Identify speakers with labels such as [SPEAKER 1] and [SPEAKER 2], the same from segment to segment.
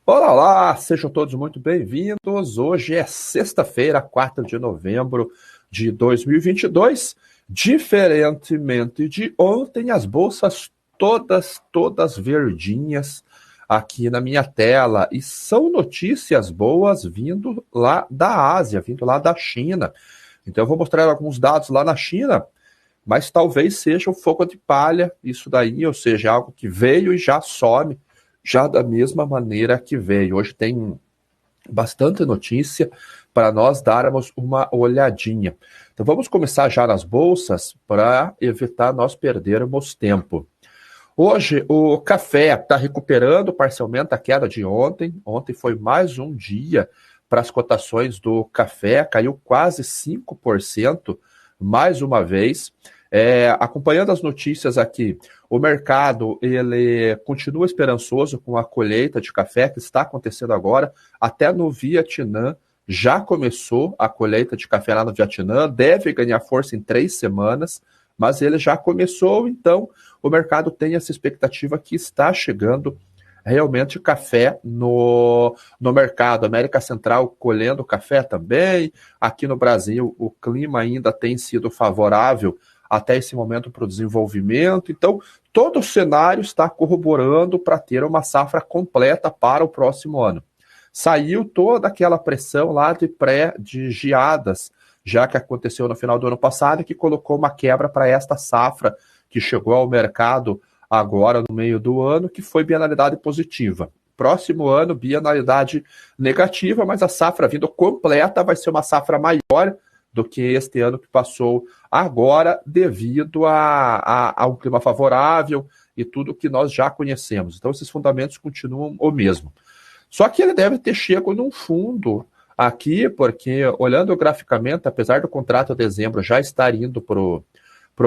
[SPEAKER 1] Olá, olá, sejam todos muito bem-vindos. Hoje é sexta-feira, 4 de novembro de 2022. Diferentemente de ontem, as bolsas todas verdinhas aqui na minha tela. E são notícias boas vindo lá da Ásia, vindo lá da China. Então eu vou mostrar alguns dados lá na China, mas talvez seja um fogo de palha isso daí, ou seja, algo que veio e já some, já da mesma maneira que veio. Hoje tem bastante notícia para nós darmos uma olhadinha. Então vamos começar já nas bolsas para evitar nós perdermos tempo. Hoje o café está recuperando parcialmente a queda de ontem. Ontem foi mais um dia para as cotações do café, caiu quase 5% mais uma vez. Acompanhando as notícias aqui, o mercado ele continua esperançoso com a colheita de café que está acontecendo agora. Até no Vietnã já começou a colheita de café lá no Vietnã, deve ganhar força em 3 semanas, mas ele já começou, então o mercado tem essa expectativa que está chegando realmente café no mercado. América Central colhendo café também. Aqui no Brasil, o clima ainda tem sido favorável até esse momento para o desenvolvimento. Então, todo o cenário está corroborando para ter uma safra completa para o próximo ano. Saiu toda aquela pressão lá de geadas, já que aconteceu no final do ano passado, e que colocou uma quebra para esta safra que chegou ao mercado agora no meio do ano, que foi bienalidade positiva. Próximo ano, bienalidade negativa, mas a safra vindo completa vai ser uma safra maior do que este ano que passou agora, devido a um clima favorável e tudo que nós já conhecemos. Então, esses fundamentos continuam o mesmo. Só que ele deve ter chego num fundo aqui, porque olhando graficamente, apesar do contrato de dezembro já estar indo para o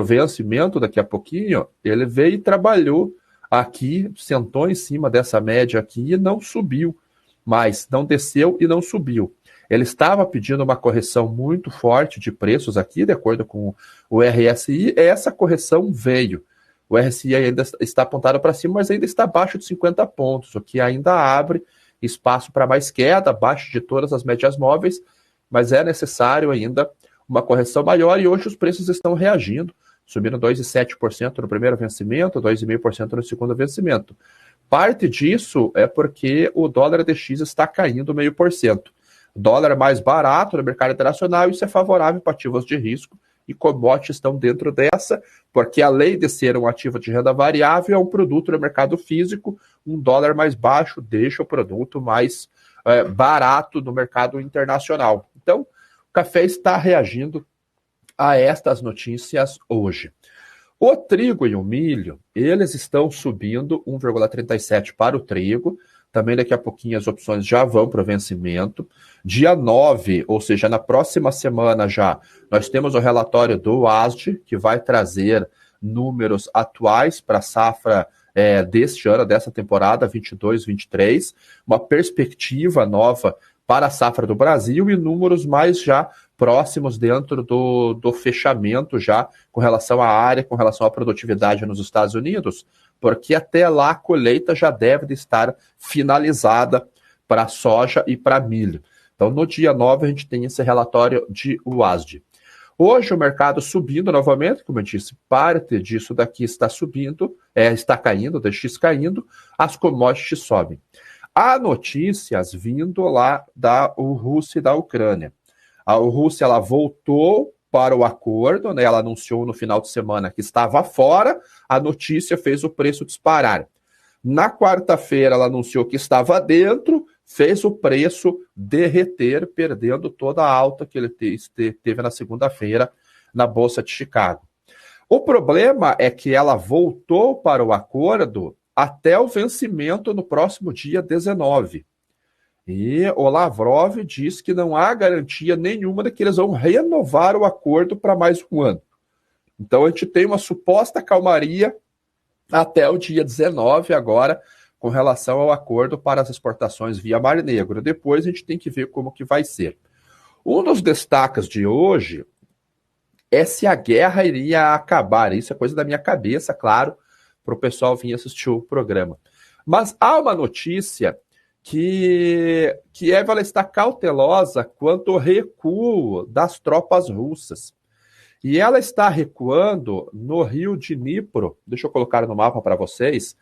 [SPEAKER 1] vencimento daqui a pouquinho, ele veio e trabalhou aqui, sentou em cima dessa média aqui e não subiu mais, não desceu e não subiu. Ele estava pedindo uma correção muito forte de preços aqui, de acordo com o RSI, e essa correção veio. O RSI ainda está apontado para cima, mas ainda está abaixo de 50 pontos, o que ainda abre espaço para mais queda, abaixo de todas as médias móveis, mas é necessário ainda uma correção maior, e hoje os preços estão reagindo, subindo 2,7% no primeiro vencimento, 2,5% no segundo vencimento. Parte disso é porque o dólar DX está caindo 0,5%. Dólar mais barato no mercado internacional, isso é favorável para ativos de risco, e commodities estão dentro dessa, porque além de ser um ativo de renda variável, é um produto no mercado físico, um dólar mais baixo deixa o produto mais barato no mercado internacional. Então, o café está reagindo a estas notícias hoje. O trigo e o milho, eles estão subindo 1,37 para o trigo. Também daqui a pouquinho as opções já vão para o vencimento. Dia 9, ou seja, na próxima semana já, nós temos o relatório do ASD, que vai trazer números atuais para a safra deste ano, dessa temporada 22-23, uma perspectiva nova para a safra do Brasil e números mais já próximos dentro do fechamento já com relação à área, com relação à produtividade nos Estados Unidos, porque até lá a colheita já deve estar finalizada para soja e para milho. Então, no dia 9, a gente tem esse relatório de UASD. Hoje o mercado subindo novamente, como eu disse, parte disso daqui está subindo, está caindo, o DX caindo, as commodities sobem. Há notícias vindo lá da Rússia e da Ucrânia. A Rússia ela voltou para o acordo, né? Ela anunciou no final de semana que estava fora, a notícia fez o preço disparar. Na quarta-feira ela anunciou que estava dentro, fez o preço derreter, perdendo toda a alta que ele teve na segunda-feira na Bolsa de Chicago. O problema é que ela voltou para o acordo até o vencimento no próximo dia 19. E o Lavrov diz que não há garantia nenhuma de que eles vão renovar o acordo para mais um ano. Então a gente tem uma suposta calmaria até o dia 19 agora, com relação ao acordo para as exportações via Mar Negro. Depois a gente tem que ver como que vai ser. Um dos destaques de hoje é se a guerra iria acabar. Isso é coisa da minha cabeça, claro, para o pessoal vir assistir o programa. Mas há uma notícia que Kiev ela está cautelosa quanto ao recuo das tropas russas. E ela está recuando no rio de Dnipro. Deixa eu colocar no mapa para vocês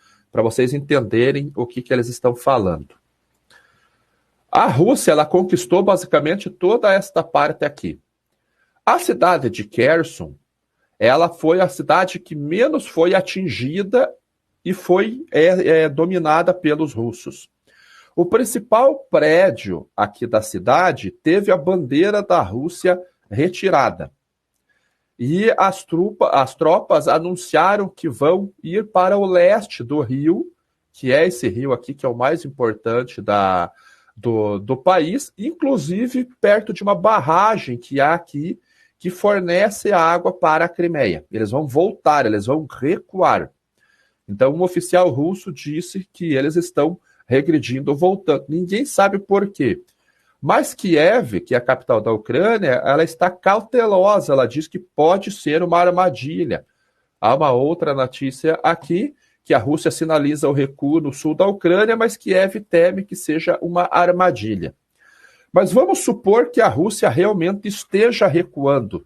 [SPEAKER 1] entenderem o que eles estão falando. A Rússia ela conquistou basicamente toda esta parte aqui. A cidade de Kherson, ela foi a cidade que menos foi atingida e foi dominada pelos russos. O principal prédio aqui da cidade teve a bandeira da Rússia retirada. E as tropas anunciaram que vão ir para o leste do rio, que é esse rio aqui, que é o mais importante do país, inclusive perto de uma barragem que há aqui, que fornece água para a Crimeia. Eles vão voltar, eles vão recuar. Então, um oficial russo disse que eles estão regredindo, voltando. Ninguém sabe por quê. Mas Kiev, que é a capital da Ucrânia, ela está cautelosa. Ela diz que pode ser uma armadilha. Há uma outra notícia aqui, que a Rússia sinaliza o recuo no sul da Ucrânia, mas Kiev teme que seja uma armadilha. Mas vamos supor que a Rússia realmente esteja recuando,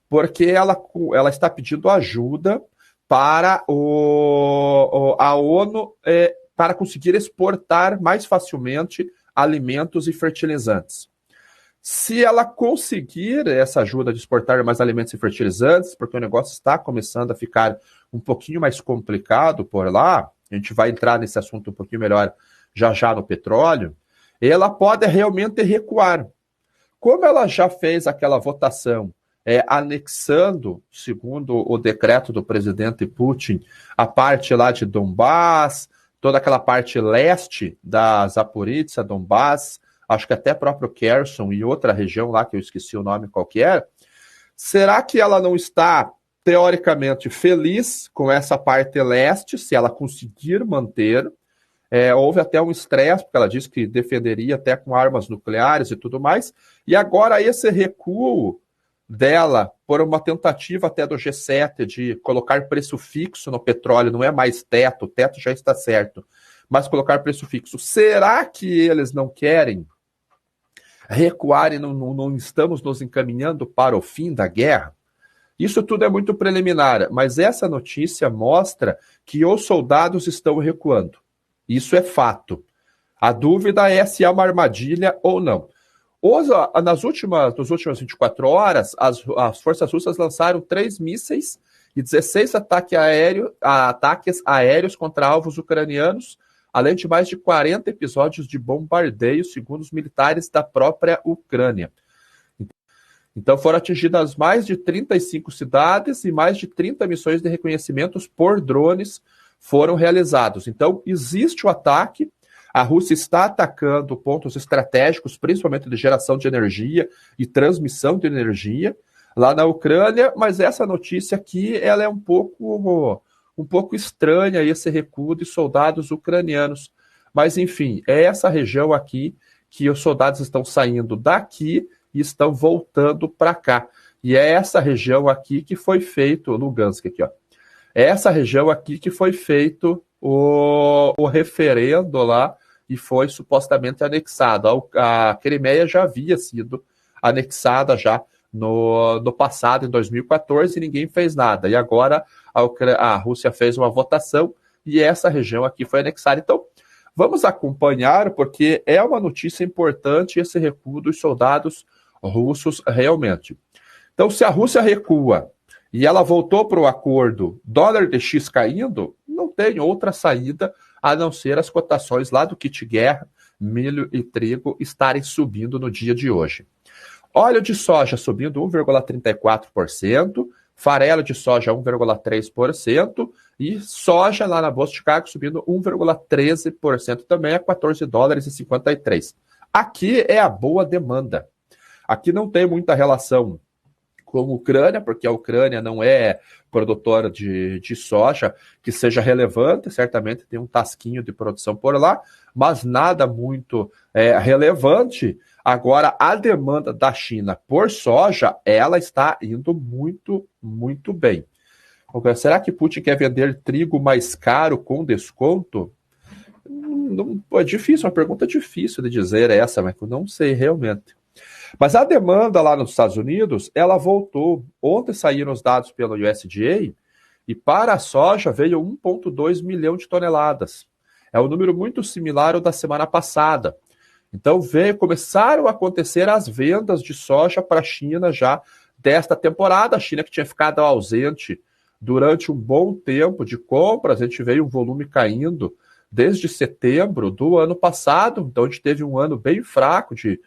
[SPEAKER 1] porque ela está pedindo ajuda para a ONU para conseguir exportar mais facilmente alimentos e fertilizantes. Se ela conseguir essa ajuda de exportar mais alimentos e fertilizantes, porque o negócio está começando a ficar um pouquinho mais complicado por lá, a gente vai entrar nesse assunto um pouquinho melhor já no petróleo, ela pode realmente recuar. Como ela já fez aquela votação anexando, segundo o decreto do presidente Putin, a parte lá de Donbás, toda aquela parte leste da Zaporizhzhia, Donbás, acho que até próprio Kherson e outra região lá que eu esqueci o nome qualquer, será que ela não está, teoricamente, feliz com essa parte leste, se ela conseguir manter? Houve até um estresse, porque ela disse que defenderia até com armas nucleares e tudo mais, e agora esse recuo dela, por uma tentativa até do G7 de colocar preço fixo no petróleo, não é mais teto, o teto já está certo, mas colocar preço fixo. Será que eles não querem recuar e não estamos nos encaminhando para o fim da guerra? Isso tudo é muito preliminar, mas essa notícia mostra que os soldados estão recuando. Isso é fato. A dúvida é se é uma armadilha ou não. Nas últimas 24 horas, as forças russas lançaram 3 mísseis e 16 ataques aéreos contra alvos ucranianos, além de mais de 40 episódios de bombardeio, segundo os militares da própria Ucrânia. Então foram atingidas mais de 35 cidades e mais de 30 missões de reconhecimentos por drones foram realizados. Então existe o ataque. A Rússia está atacando pontos estratégicos, principalmente de geração de energia e transmissão de energia lá na Ucrânia, mas essa notícia aqui ela é um pouco estranha, esse recuo de soldados ucranianos. Mas, enfim, é essa região aqui que os soldados estão saindo daqui e estão voltando para cá. E é essa região aqui que foi feito, Lugansk aqui, ó. É essa região aqui que foi feito o referendo lá, e foi supostamente anexado. A Crimeia já havia sido anexada já no passado, em 2014, e ninguém fez nada. E agora a Rússia fez uma votação e essa região aqui foi anexada. Então, vamos acompanhar, porque é uma notícia importante esse recuo dos soldados russos realmente. Então, se a Rússia recua e ela voltou para o acordo dólar de X caindo, não tem outra saída a não ser as cotações lá do kit guerra, milho e trigo estarem subindo no dia de hoje. Óleo de soja subindo 1,34%, farelo de soja 1,3% e soja lá na Bolsa de Chicago subindo 1,13% também a 14 dólares e 53. Aqui é a boa demanda. Aqui não tem muita relação com a Ucrânia, porque a Ucrânia não é produtora de soja que seja relevante, certamente tem um tasquinho de produção por lá, mas nada muito relevante. Agora, a demanda da China por soja, ela está indo muito, muito bem. Será que Putin quer vender trigo mais caro com desconto? Não, é difícil, uma pergunta difícil de dizer essa, mas eu não sei realmente. Mas a demanda lá nos Estados Unidos, ela voltou. Ontem saíram os dados pelo USDA e para a soja veio 1,2 milhão de toneladas. É um número muito similar ao da semana passada. Então começaram a acontecer as vendas de soja para a China já desta temporada. A China que tinha ficado ausente durante um bom tempo de compras, a gente veio um volume caindo desde setembro do ano passado. Então a gente teve um ano bem fraco de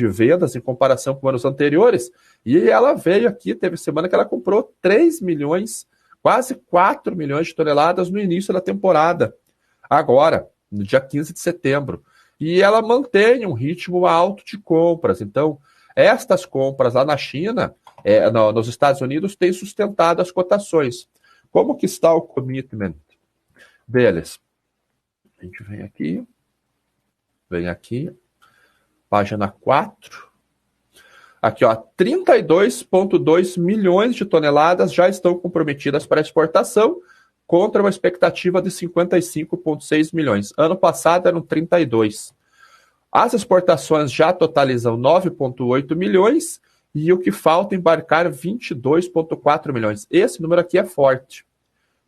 [SPEAKER 1] vendas em comparação com anos anteriores. E ela veio aqui, teve semana que ela comprou 3 milhões, quase 4 milhões de toneladas no início da temporada, agora, no dia 15 de setembro. E ela mantém um ritmo alto de compras. Então, estas compras lá na China, nos Estados Unidos, têm sustentado as cotações. Como que está o commitment deles? A gente vem aqui, página 4. Aqui, ó, 32,2 milhões de toneladas já estão comprometidas para exportação, contra uma expectativa de 55,6 milhões. Ano passado eram 32. As exportações já totalizam 9,8 milhões e o que falta embarcar 22,4 milhões. Esse número aqui é forte.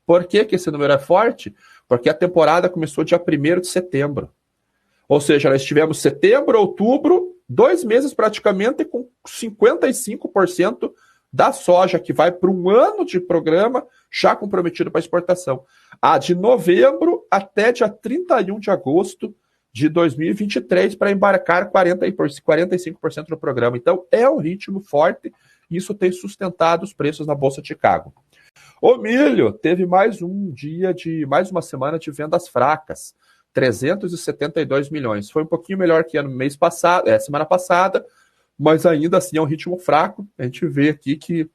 [SPEAKER 1] Por que esse número é forte? Porque a temporada começou dia 1º de setembro. Ou seja, nós tivemos setembro, outubro, 2 meses praticamente com 55% da soja que vai para um ano de programa já comprometido para exportação. A de novembro até dia 31 de agosto de 2023 para embarcar 45% no programa. Então, é um ritmo forte e isso tem sustentado os preços na Bolsa de Chicago. O milho teve mais uma semana de vendas fracas. 372 milhões. Foi um pouquinho melhor que ano mês passado, semana passada, mas ainda assim é um ritmo fraco. A gente vê aqui que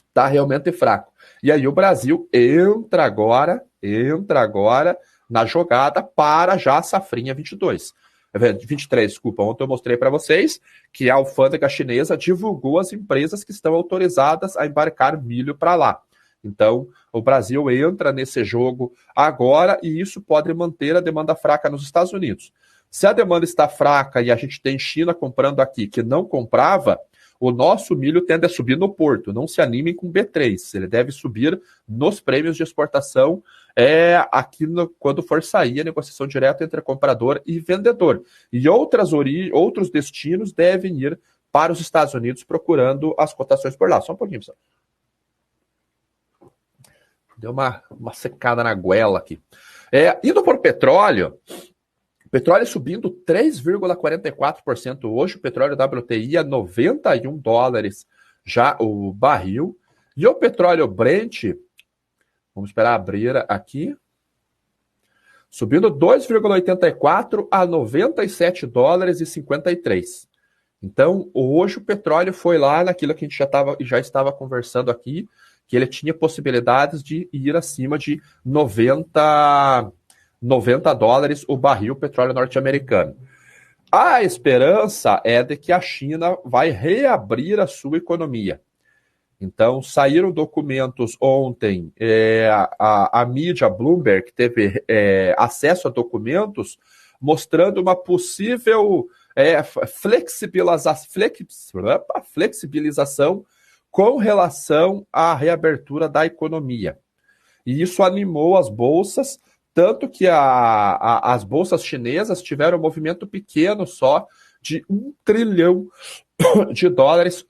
[SPEAKER 1] está realmente fraco. E aí o Brasil entra agora na jogada para já a safrinha 23, desculpa. Ontem eu mostrei para vocês que a alfândega chinesa divulgou as empresas que estão autorizadas a embarcar milho para lá. Então, o Brasil entra nesse jogo agora e isso pode manter a demanda fraca nos Estados Unidos. Se a demanda está fraca e a gente tem China comprando aqui que não comprava, o nosso milho tende a subir no porto. Não se animem com B3, ele deve subir nos prêmios de exportação quando for sair a negociação direta entre comprador e vendedor. E outros destinos devem ir para os Estados Unidos procurando as cotações por lá. Só um pouquinho, pessoal. Deu uma secada na goela aqui. Indo para o petróleo subindo 3,44% hoje, o petróleo WTI a $91 já o barril. E o petróleo Brent, vamos esperar abrir aqui, subindo 2,84 a $97,53. Então, hoje o petróleo foi lá naquilo que a gente já estava conversando aqui, que ele tinha possibilidades de ir acima de $90 o barril petróleo norte-americano. A esperança é de que a China vai reabrir a sua economia. Então, saíram documentos ontem, a mídia Bloomberg teve acesso a documentos mostrando uma possível flexibilização com relação à reabertura da economia. E isso animou as bolsas, tanto que as bolsas chinesas tiveram um movimento pequeno só de $1 trilhão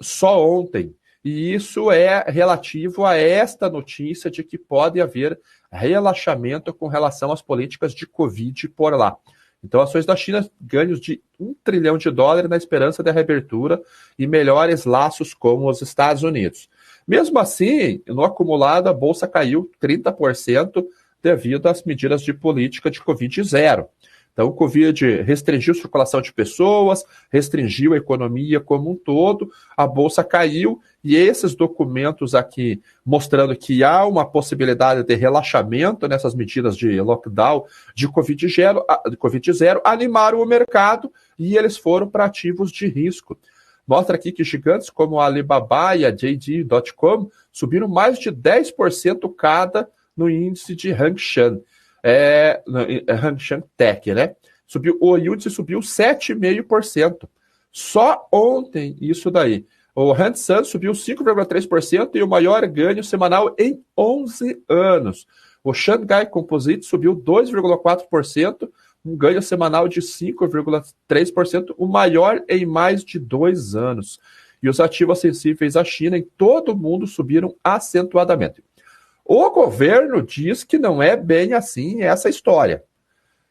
[SPEAKER 1] só ontem. E isso é relativo a esta notícia de que pode haver relaxamento com relação às políticas de Covid por lá. Então, ações da China ganhos de $1 trilhão na esperança da reabertura e melhores laços com os Estados Unidos. Mesmo assim, no acumulado, a Bolsa caiu 30% devido às medidas de política de Covid zero. Então, o Covid restringiu a circulação de pessoas, restringiu a economia como um todo, a Bolsa caiu, e esses documentos aqui mostrando que há uma possibilidade de relaxamento nessas medidas de lockdown de Covid zero animaram o mercado e eles foram para ativos de risco. Mostra aqui que gigantes como a Alibaba e a JD.com subiram mais de 10% cada no índice de Hang Seng. Hang Seng Tech, né? O índice subiu 7,5%. Só ontem isso daí. O Hang Seng subiu 5,3% e o maior ganho semanal em 11 anos. O Xangai Composite subiu 2,4%, um ganho semanal de 5,3%, o maior em mais de 2 anos. E os ativos sensíveis à China em todo o mundo subiram acentuadamente. O governo diz que não é bem assim essa história.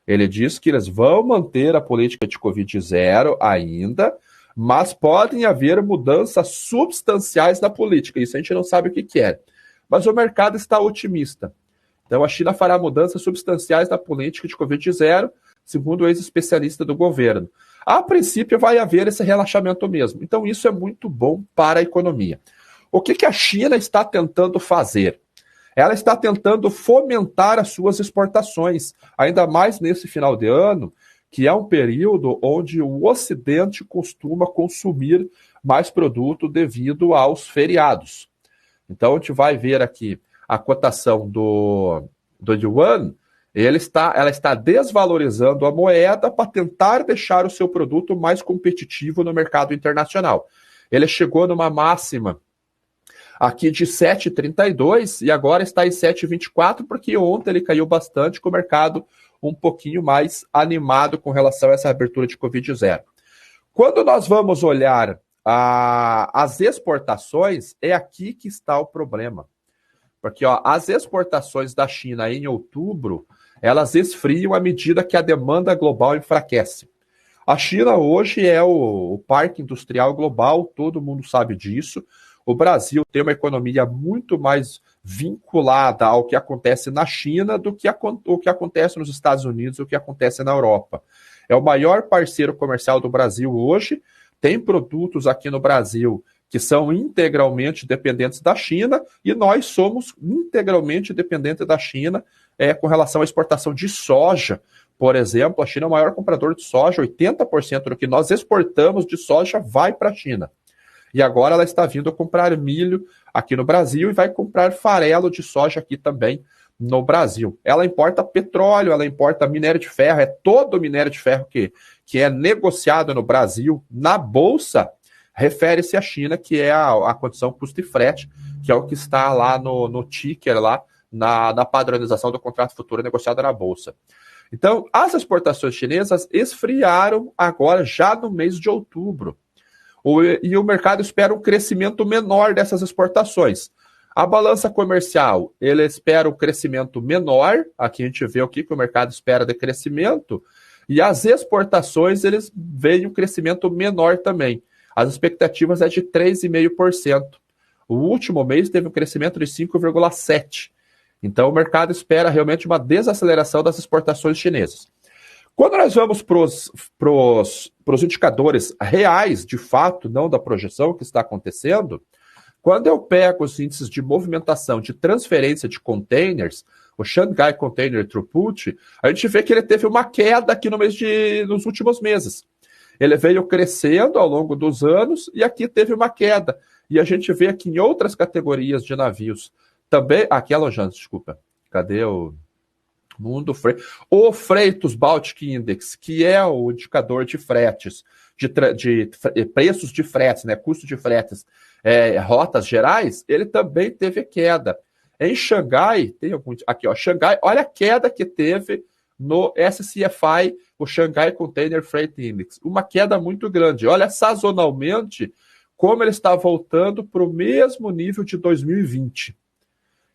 [SPEAKER 1] Ele diz que eles vão manter a política de Covid-0 ainda, mas podem haver mudanças substanciais na política. Isso a gente não sabe o que é. Mas o mercado está otimista. Então a China fará mudanças substanciais na política de Covid-0, segundo o ex-especialista do governo. A princípio vai haver esse relaxamento mesmo. Então isso é muito bom para a economia. O que a China está tentando fazer? Ela está tentando fomentar as suas exportações, ainda mais nesse final de ano, que é um período onde o Ocidente costuma consumir mais produto devido aos feriados. Então, a gente vai ver aqui a cotação do yuan, ela está desvalorizando a moeda para tentar deixar o seu produto mais competitivo no mercado internacional. Ele chegou numa máxima aqui de 7,32 e agora está em 7,24, porque ontem ele caiu bastante com o mercado um pouquinho mais animado com relação a essa abertura de Covid-0. Quando nós vamos olhar as exportações, é aqui que está o problema. Porque as exportações da China em outubro, elas esfriam à medida que a demanda global enfraquece. A China hoje é o parque industrial global, todo mundo sabe disso. O Brasil tem uma economia muito mais vinculada ao que acontece na China do que o que acontece nos Estados Unidos, o que acontece na Europa. É o maior parceiro comercial do Brasil hoje, tem produtos aqui no Brasil que são integralmente dependentes da China e nós somos integralmente dependentes da China com relação à exportação de soja. Por exemplo, a China é o maior comprador de soja, 80% do que nós exportamos de soja vai para a China. E agora ela está vindo comprar milho aqui no Brasil e vai comprar farelo de soja aqui também no Brasil. Ela importa petróleo, ela importa minério de ferro, é todo o minério de ferro que é negociado no Brasil na Bolsa, refere-se à China, que é a condição custo e frete, que é o que está lá no ticker, lá na padronização do contrato futuro negociado na Bolsa. Então, as exportações chinesas esfriaram agora já no mês de outubro. E o mercado espera um crescimento menor dessas exportações. A balança comercial, ele espera um crescimento menor, aqui a gente vê o que o mercado espera de crescimento, e as exportações, eles veem um crescimento menor também. As expectativas é de 3,5%. O último mês teve um crescimento de 5,7%. Então o mercado espera realmente uma desaceleração das exportações chinesas. Quando nós vamos para os indicadores reais, de fato, não da projeção que está acontecendo, quando eu pego os índices de movimentação, de transferência de containers, o Shanghai Container Throughput, a gente vê que ele teve uma queda aqui nos últimos meses. Ele veio crescendo ao longo dos anos e aqui teve uma queda. E a gente vê aqui em outras categorias de navios também. Aqui é Lojans, desculpa. Cadê o Mundo Freight? O Freightos Baltic Index, que é o indicador de fretes, de preços de fretes, né, custo de fretes, rotas gerais, ele também teve queda. Em Xangai, tem algum, aqui, ó, Xangai, olha a queda que teve no SCFI, o Shanghai Container Freight Index, uma queda muito grande. Olha sazonalmente como ele está voltando para o mesmo nível de 2020.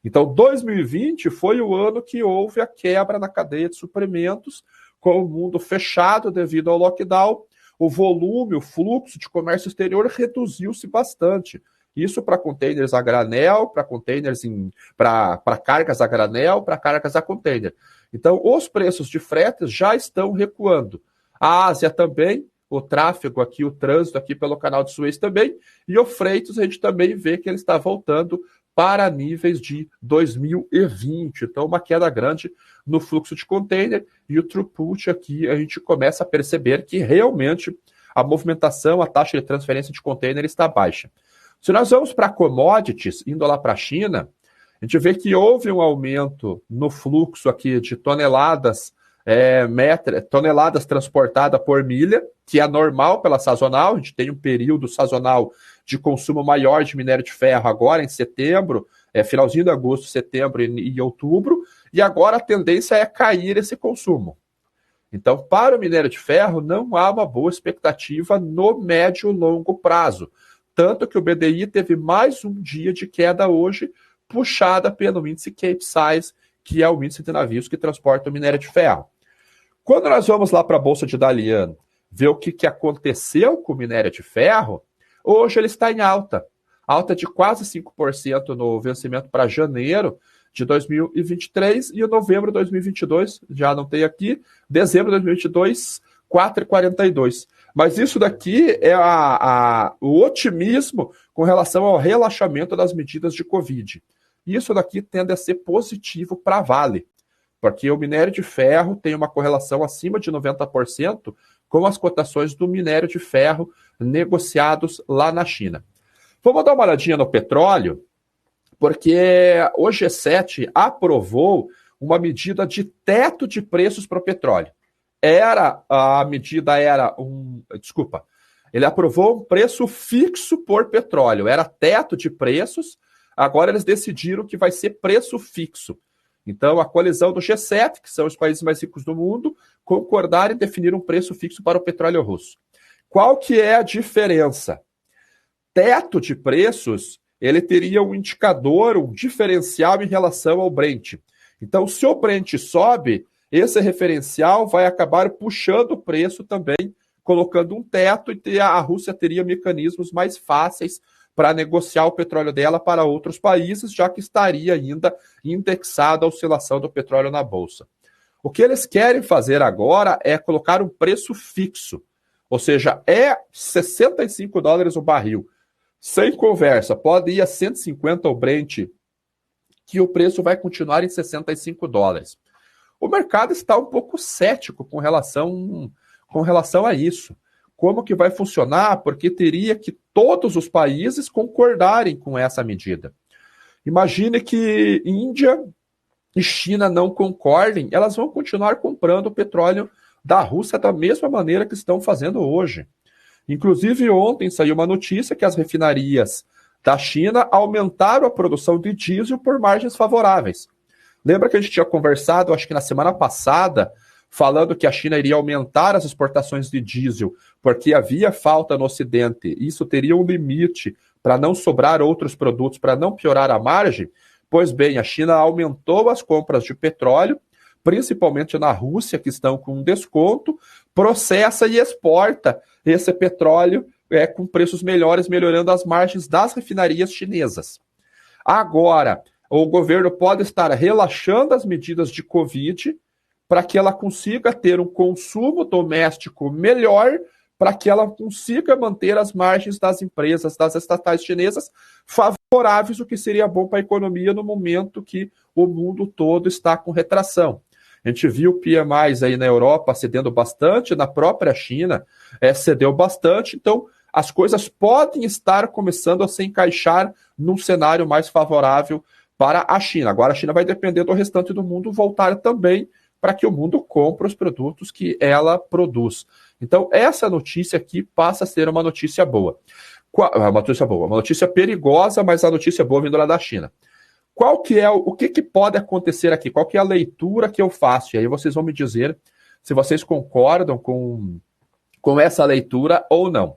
[SPEAKER 1] Então, 2020 foi o ano que houve a quebra na cadeia de suprimentos, com o mundo fechado devido ao lockdown, o volume, o fluxo de comércio exterior reduziu-se bastante. Isso para containers a granel, para containers para cargas a granel, para cargas a container. Então, os preços de fretes já estão recuando. A Ásia também, o tráfego aqui, o trânsito aqui pelo canal de Suez também, e o freitos a gente também vê que ele está voltando para níveis de 2020. Então, uma queda grande no fluxo de container e o throughput aqui a gente começa a perceber que realmente a movimentação, a taxa de transferência de container está baixa. Se nós vamos para commodities, indo lá para a China, A gente vê que houve um aumento no fluxo aqui de toneladas, toneladas transportadas por milha, que é normal pela sazonal. A gente tem um período sazonal de consumo maior de minério de ferro agora em setembro, finalzinho de agosto, setembro e outubro, e agora a tendência é cair esse consumo. Então, para o minério de ferro, não há uma boa expectativa no médio e longo prazo. Tanto que o BDI teve mais um dia de queda hoje, puxada pelo índice Capesize, que é o índice de navios que transportam minério de ferro. Quando nós vamos lá para a Bolsa de Dalian, ver o que aconteceu com o minério de ferro, hoje ele está em alta. Alta de quase 5% no vencimento para janeiro de 2023 e o novembro de 2022, já não tem aqui, dezembro de 2022, 4,42. Mas isso daqui é o otimismo com relação ao relaxamento das medidas de Covid. Isso daqui tende a ser positivo para a Vale, porque o minério de ferro tem uma correlação acima de 90% com as cotações do minério de ferro negociados lá na China. Vamos dar uma olhadinha no petróleo, porque o G7 aprovou uma medida de teto de preços para o petróleo. Ele aprovou um preço fixo por petróleo, era teto de preços, agora eles decidiram que vai ser preço fixo. Então, a coalizão do G7, que são os países mais ricos do mundo, concordaram em definir um preço fixo para o petróleo russo. Qual que é a diferença? Teto de preços, ele teria um indicador, um diferencial em relação ao Brent. Então, se o Brent sobe, esse referencial vai acabar puxando o preço também, colocando um teto, e a Rússia teria mecanismos mais fáceis para negociar o petróleo dela para outros países, já que estaria ainda indexada a oscilação do petróleo na Bolsa. O que eles querem fazer agora é colocar um preço fixo, ou seja, é $65 o barril. Sem conversa, pode ir a 150 o Brent, que o preço vai continuar em $65. O mercado está um pouco cético com relação a isso. Como que vai funcionar? Porque teria que todos os países concordarem com essa medida. Imagine que Índia e China não concordem, elas vão continuar comprando o petróleo da Rússia da mesma maneira que estão fazendo hoje. Inclusive, ontem saiu uma notícia que as refinarias da China aumentaram a produção de diesel por margens favoráveis. Lembra que a gente tinha conversado, acho que na semana passada, falando que a China iria aumentar as exportações de diesel porque havia falta no Ocidente, isso teria um limite para não sobrar outros produtos, para não piorar a margem? Pois bem, a China aumentou as compras de petróleo, principalmente na Rússia, que estão com desconto, processa e exporta esse petróleo com preços melhores, melhorando as margens das refinarias chinesas. Agora, o governo pode estar relaxando as medidas de Covid para que ela consiga ter um consumo doméstico melhor, para que ela consiga manter as margens das empresas, das estatais chinesas, favoráveis, o que seria bom para a economia no momento que o mundo todo está com retração. A gente viu PMIs aí na Europa cedendo bastante, na própria China cedeu bastante, então as coisas podem estar começando a se encaixar num cenário mais favorável para a China. Agora a China vai depender do restante do mundo voltar também para que o mundo compre os produtos que ela produz. Então essa notícia aqui passa a ser uma notícia boa. Uma notícia perigosa, mas a notícia boa vindo lá da China. Qual que é o que pode acontecer aqui? Qual que é a leitura que eu faço? E aí vocês vão me dizer se vocês concordam com essa leitura ou não.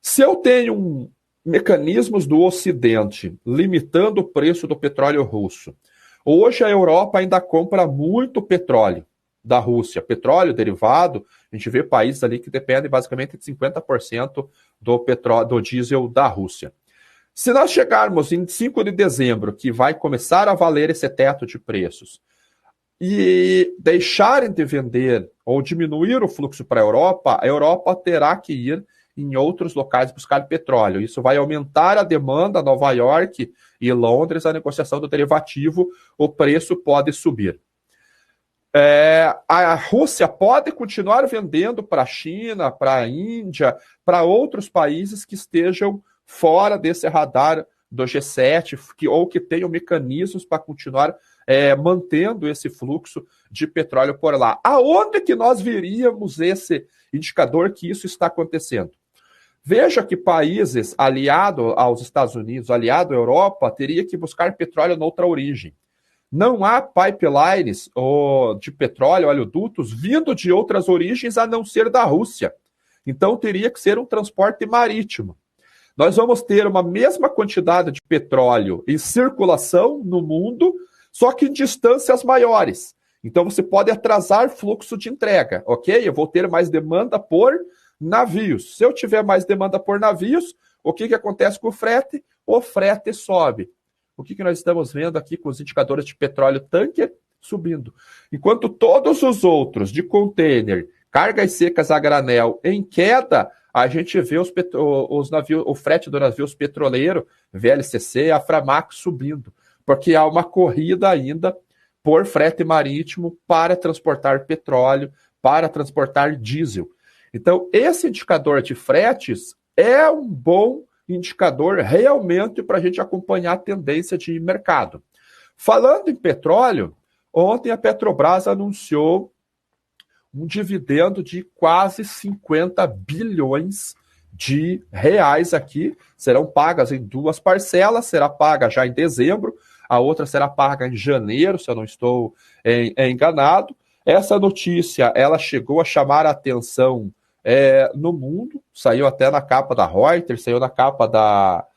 [SPEAKER 1] Se eu tenho mecanismos do Ocidente limitando o preço do petróleo russo, hoje a Europa ainda compra muito petróleo da Rússia, petróleo derivado. A gente vê países ali que dependem basicamente de 50% do diesel da Rússia. Se nós chegarmos em 5 de dezembro, que vai começar a valer esse teto de preços, e deixarem de vender ou diminuir o fluxo para a Europa terá que ir em outros locais buscar petróleo. Isso vai aumentar a demanda. Nova York e Londres, a negociação do derivativo, o preço pode subir. A Rússia pode continuar vendendo para a China, para a Índia, para outros países que estejam fora desse radar do G7, ou que tenham mecanismos para continuar mantendo esse fluxo de petróleo por lá. Aonde que nós veríamos esse indicador que isso está acontecendo? Veja que países aliados aos Estados Unidos, aliado à Europa, teria que buscar petróleo noutra origem. Não há pipelines de petróleo, oleodutos, vindo de outras origens a não ser da Rússia. Então teria que ser um transporte marítimo. Nós vamos ter uma mesma quantidade de petróleo em circulação no mundo, só que em distâncias maiores. Então você pode atrasar fluxo de entrega, ok? Eu vou ter mais demanda por navios. Se eu tiver mais demanda por navios, o que acontece com o frete? O frete sobe. O que nós estamos vendo aqui com os indicadores de petróleo tanker subindo? Enquanto todos os outros de container, cargas secas a granel em queda, a gente vê os navios, o frete dos navios petroleiros, VLCC, Aframax subindo, porque há uma corrida ainda por frete marítimo para transportar petróleo, para transportar diesel. Então, esse indicador de fretes é um bom indicador realmente para a gente acompanhar a tendência de mercado. Falando em petróleo, ontem a Petrobras anunciou um dividendo de quase 50 bilhões de reais aqui. Serão pagas em duas parcelas, será paga já em dezembro, a outra será paga em janeiro, se eu não estou enganado. Essa notícia, ela chegou a chamar a atenção no mundo, saiu até na capa da Reuters, saiu na capa da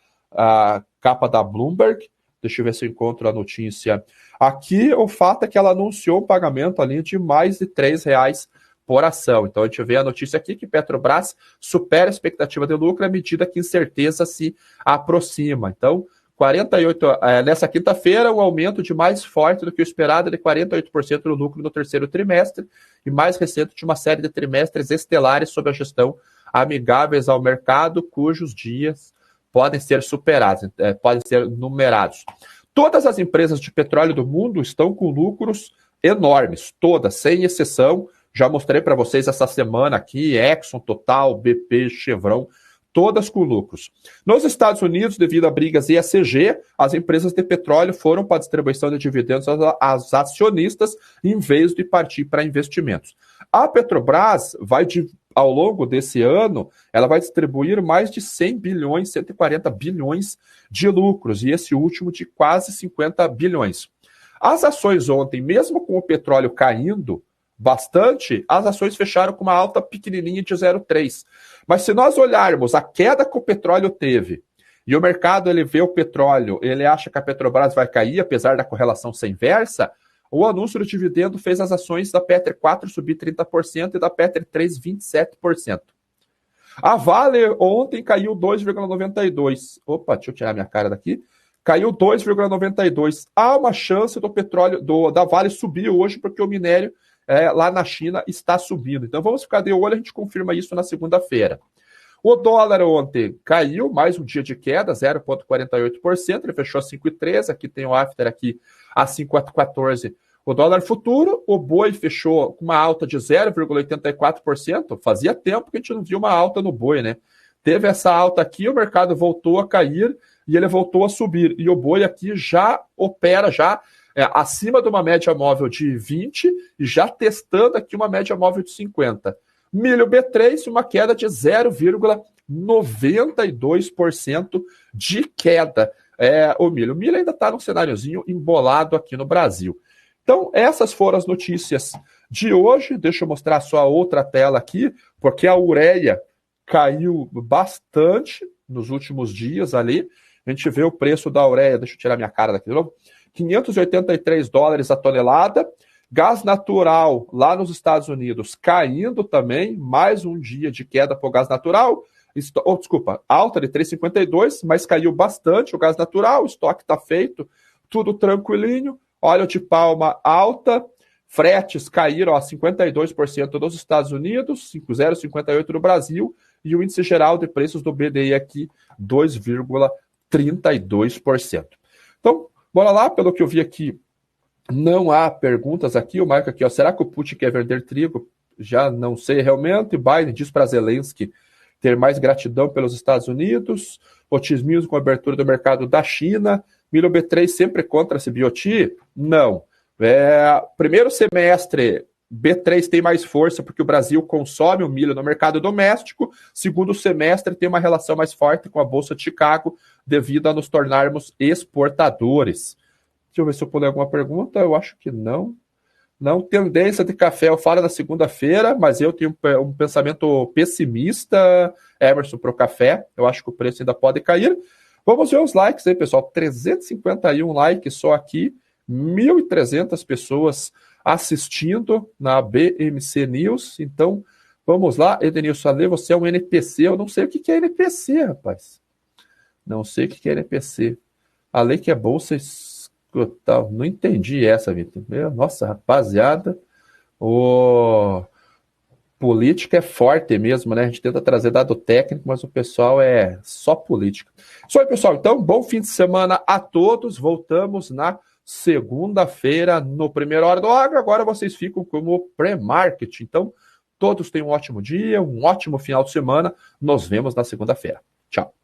[SPEAKER 1] Bloomberg. Deixa eu ver se eu encontro a notícia. Aqui o fato é que ela anunciou um pagamento ali de mais de R$3 por ação. Então a gente vê a notícia aqui que Petrobras supera a expectativa de lucro à medida que incerteza se aproxima. Então, 48, nessa quinta-feira, um aumento de mais forte do que o esperado de 48% do lucro no terceiro trimestre e mais recente de uma série de trimestres estelares sob a gestão amigáveis ao mercado, cujos dias podem ser superados, podem ser numerados. Todas as empresas de petróleo do mundo estão com lucros enormes, todas, sem exceção. Já mostrei para vocês essa semana aqui, Exxon, Total, BP, Chevron, todas com lucros. Nos Estados Unidos, devido a brigas ESG, as empresas de petróleo foram para a distribuição de dividendos às acionistas, em vez de partir para investimentos. A Petrobras ao longo desse ano, ela vai distribuir mais de 100 bilhões, 140 bilhões de lucros, e esse último de quase 50 bilhões. As ações ontem, mesmo com o petróleo caindo bastante, as ações fecharam com uma alta pequenininha de 0,3. Mas se nós olharmos a queda que o petróleo teve, e o mercado ele vê o petróleo, ele acha que a Petrobras vai cair, apesar da correlação ser inversa, o anúncio do dividendo fez as ações da Petro 4 subir 30% e da Petro 3 27%. A Vale ontem caiu 2,92. Opa, deixa eu tirar minha cara daqui. Caiu 2,92. Há uma chance do petróleo da Vale subir hoje, porque o minério lá na China está subindo. Então vamos ficar de olho, a gente confirma isso na segunda-feira. O dólar ontem caiu, mais um dia de queda, 0,48%, ele fechou a 5,13, aqui tem o after aqui a 5,14. O dólar futuro, o boi fechou com uma alta de 0,84%, fazia tempo que a gente não via uma alta no boi, né? Teve essa alta aqui, o mercado voltou a cair e ele voltou a subir. E o boi aqui já opera acima de uma média móvel de 20 e já testando aqui uma média móvel de 50. Milho B3, uma queda de 0,92% de queda. O milho ainda está num cenáriozinho embolado aqui no Brasil. Então, essas foram as notícias de hoje. Deixa eu mostrar só a outra tela aqui, porque a ureia caiu bastante nos últimos dias ali. A gente vê o preço da ureia, deixa eu tirar minha cara daqui de novo, $583 a tonelada. Gás natural lá nos Estados Unidos caindo também, mais um dia de queda para o gás natural. Alta de 3,52, mas caiu bastante o gás natural, o estoque está feito, tudo tranquilinho. Óleo de palma alta, fretes caíram a 52% dos Estados Unidos, 0,58% no Brasil, e o índice geral de preços do BDI aqui, 2,32%. Então, bora lá, pelo que eu vi aqui, não há perguntas aqui. O Marco aqui, será que o Putin quer vender trigo? Já não sei realmente. Biden diz para Zelensky ter mais gratidão pelos Estados Unidos, otimismo com a abertura do mercado da China, milho B3 sempre contra esse biotipo? Não. Primeiro semestre, B3 tem mais força porque o Brasil consome o milho no mercado doméstico. Segundo semestre, tem uma relação mais forte com a Bolsa de Chicago devido a nos tornarmos exportadores. Deixa eu ver se eu pulei alguma pergunta. Eu acho que não. Não, tendência de café, eu falo na segunda-feira, mas eu tenho um pensamento pessimista, Emerson, para o café. Eu acho que o preço ainda pode cair. Vamos ver os likes aí, pessoal. 351 likes só aqui, 1.300 pessoas assistindo na BMC News. Então, vamos lá. Edenilson Ale, você é um NPC. Eu não sei o que é NPC, rapaz. Não sei o que é NPC. A lei que é bolsa escutar. Não entendi essa, Vitor. Nossa, rapaziada. Política é forte mesmo, né? A gente tenta trazer dado técnico, mas o pessoal é só política. Isso aí, pessoal. Então, bom fim de semana a todos. Voltamos na segunda-feira no Primeira Hora do Agro. Agora vocês ficam como pré-market. Então, todos tenham um ótimo dia, um ótimo final de semana. Nos vemos na segunda-feira. Tchau.